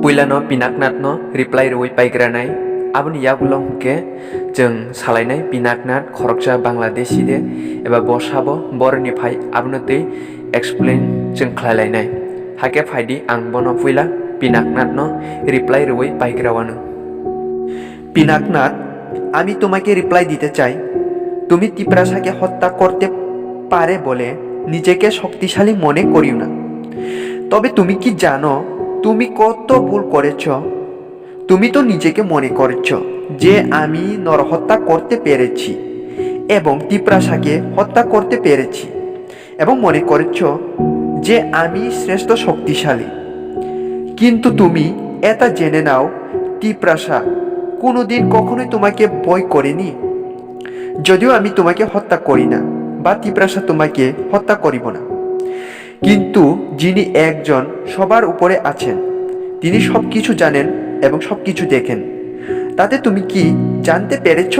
पुइलानो पिनाकनाथनो reply रवै पाइग्रानाय आबुनि याबुलाव हुके जों सालायनाय पिनाकनाथ खरकजा बांलादेशी दे एबा बसाबो बरनिफाय आबुनो दै एक्सप्लेन जों खालायनाय हाके फायदि आं बनो पुइला पिनाकनाथनो रिप्लाइ रवै पाइग्रावानो পিনাকনাথ, আমি তোমাকে রিপ্লাই দিতে চাই। তুমি তিপ্রাসাকে হত্যা করতে পারে বলে নিজেকে শক্তিশালী মনে করিও না। তবে তুমি কি জানো তুমি কত ভুল করেছ? তুমি তো নিজেকে মনে করেছ যে আমি নরহত্যা করতে পেরেছি এবং তিপ্রাসাকে হত্যা করতে পেরেছি এবং মনে করেছ যে আমি শ্রেষ্ঠ শক্তিশালী। কিন্তু তুমি এটা জেনে নাও, তিপ্রাসা কোনোদিন কখনোই তোমাকে ভয় করেনি। যদিও আমি তোমাকে হত্যা করি না বা তিপ্রাসা তোমাকে হত্যা করিব না, কিন্তু যিনি একজন সবার উপরে আছেন, তিনি সব কিছু জানেন এবং সব কিছু দেখেন। তাতে তুমি কি জানতে পেরেছ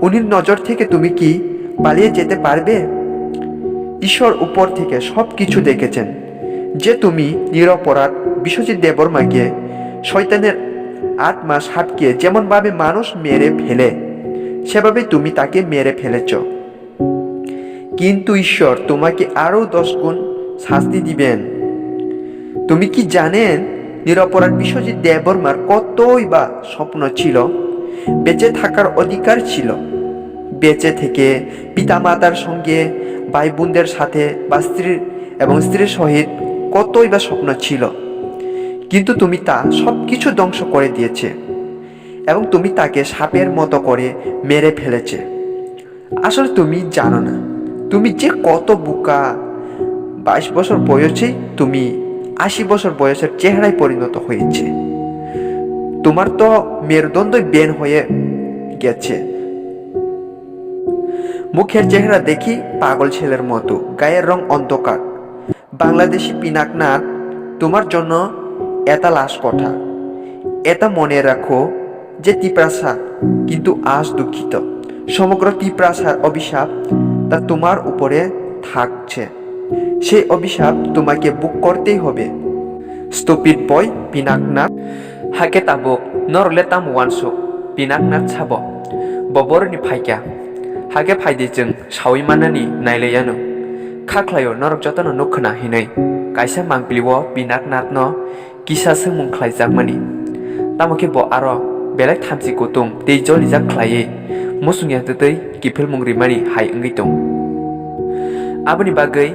উনির নজর থেকে তুমি কি পালিয়ে যেতে পারবে? ঈশ্বর উপর থেকে সব কিছু দেখেছেন যে তুমি নিরপরাধ বিশ্বজিৎ দেববর্মাকে শয়তানের 8 মাস হাটকে যেমনভাবে মানুষ মেরে ফেলে সেভাবে তুমি তাকে মেরে ফেলেছ। কিন্তু ঈশ্বর তোমাকে আরও 10 গুণ শাস্তি দিবেন। তুমি কি জানেন নিরপরাধ বিশ্বজিৎ দেববর্মার কতই বা স্বপ্ন ছিল? বেঁচে থাকার অধিকার ছিল, বেঁচে থেকে পিতামাতার সঙ্গে ভাই বোনদের সাথে বা স্ত্রীর সহিত কতই বা স্বপ্ন ছিল, কিন্তু তুমি তা সব কিছু ধ্বংস করে দিয়েছে এবং তুমি তাকে সাপের মতো করে মেরে ফেলেছে। আসলে তুমি জানো না তুমি যে কত বোকা। 22 বছর বয়সেই তুমি 80 বছর বয়সের চেহারায় পরিণত হয়েছে। তোমার তো মেরুদণ্ডই বেন হয়ে গেছে। মুখের চেহারা দেখি পাগল ছেলের মতো, গায়ের রং অন্ধকার। বাংলাদেশি পিনাকনাথ, তোমার জন্য এটা লাশ কথা। এটা মনে রাখো যে তিপ্রাসা কিন্তু আজ দুঃখিত। সমগ্র তিপ্রাসার অভিশাপ তা তোমার উপরে থাকছে। সেই অভিশাপ তোমাকে বুক করতেই হবে। stupid boy পিনাকনাথ हाके ताबुक नरले ताम वानसु पिनाकनाथ साबो बबरनि फाइक्या हाके फाइदि जों सावै मानानि नायलायानो खाख्लायो नरक जतनो नुखना हिनै काइसा मांगप्लिवो पिनाकनाथनो किसासो मुंख्लायजाकमानि तामोके ब आरो बेलेक थामसि कुतुं दैजलि जाख्लायै मुसुंया तै किफिल मुंग्रिमानि हाय ओंगैतं आबुनि बागै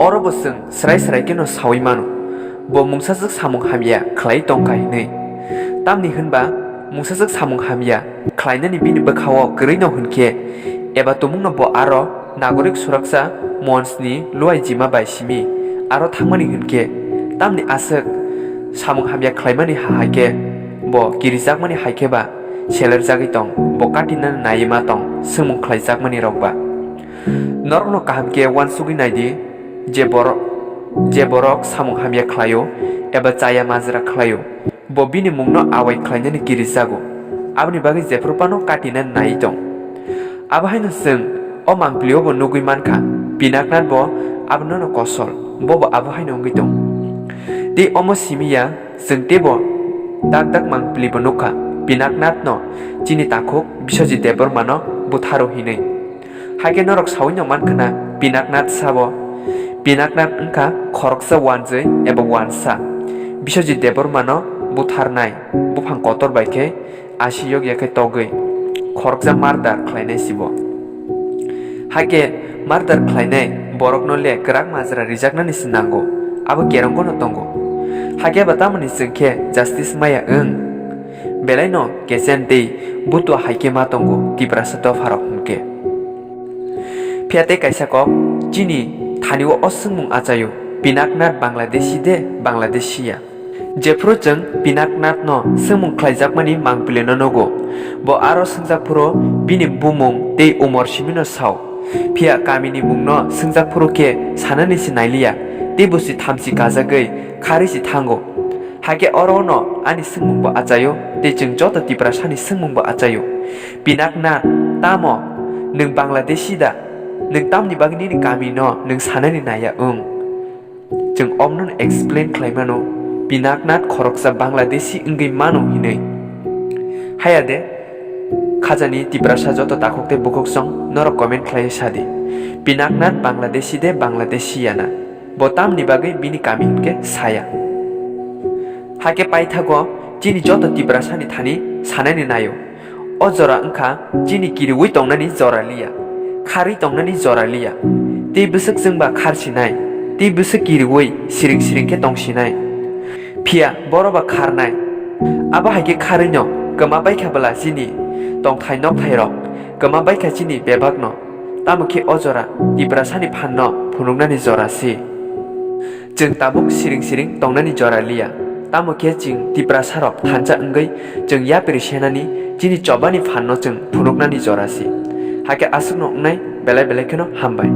अरबो जों स्राय स्रायकेनो सावै मानो bo mungsasuk samung hamya khlai tongkai nei tamni hunba mungsasuk samung hamya khlainani bini bakhawo greino hunke eba tomungno bo aro nagorik suraksa monsni luai jima bai simi aro thangmani hunke tamni asuk samung hamya khlaimani hahake bo kirijakmani haike ba seler jagi tong bo katina naima tong sumung khlaijakmani rokba norno kahamke wansugi naidi je borok samung hamya khlayo eba chaya majra khlayo bo bini mungno awai khlainani kirisago abni bagi jefrupano katina nai tong abahaino जों o mangplio bo nugui mankha pinaknath bo abno no kosol bo abahaino ngi tong de omo simia जों tebo dak mangpli bo nukha pinaknath no chini takhuk biশ্বজিৎ দেববর্মানো butharo hinei hage norok sawino mankhana pinaknath sabo पिनाकनाथ उनका खरकसा वानजै एबा वानसा बिশ্বজিৎ देबबर्मानो बुथारनाय बुफां Qatar बायखे आसियोग याखे तगै खरकजा मारदार ख्लायनाय सिबो हाके मारदार ख्लायनाय बरकनो ले गराक माजरा रिजाकनानि सिनांगौ आबो केरंगनो तंगो हाके बातामनि जोंखे justice माया ओं बेलायनो केसेन दै बुतो हाइके मा तंगो तिप्रासा दफाराव हुनके फियाते काइसाकब चिनि थानिव असुंमुं आचायो पिनाकनाथ बांलादेशी दे बांलादेशिया जेफ्रो जों पिनाकनाथ न सुंमुं ख्लायजाकमानि मांगप्लेनो नगो bo aro sungjakphuro bini bumung tei umor simino saw phia kamini mungno sungjakphuro ke sanani si nailiya tei busi thamsi kajagoi khari si thango hake oro no ani sungmung bo achayo tei जों joto tiprasani sungmung bo achayo पिनाकनाथ tamo nung बांलादेशी da nung tamni bagni ni kami no nung sanani naya जों omnon explain खालामनो pinaknat khoroksa Bangladeshi engui mano hinui hayade khajani tiprasa joto takokte bukoksong noro comment khlai sadi pinaknat Bangladeshi de Bangladeshiyana botam ni bagai bini kami ke saya hake paithago jini joto tiprasa ni thani sanani nayo o jora engkha jini kiri ui tongnani jora liya khari tongnani jora liya tei busuk jengba kharsinai tei busuk kiri ui siring siring ke tongsinai phia boroba kharnai aba haike kharino kama baikha bala jini tongthai nok thairok kama baikha jini bebakno tamukhe o jora tiprasa ni phanno phunuknani jora si jeng tabuk siring siring tongnani jora liya tamukhe jing tiprasa rok thancha engui jeng yapiri senani jini chobani phanno jeng phunuknani jora si hake asuk noknai belai belai kheno hambai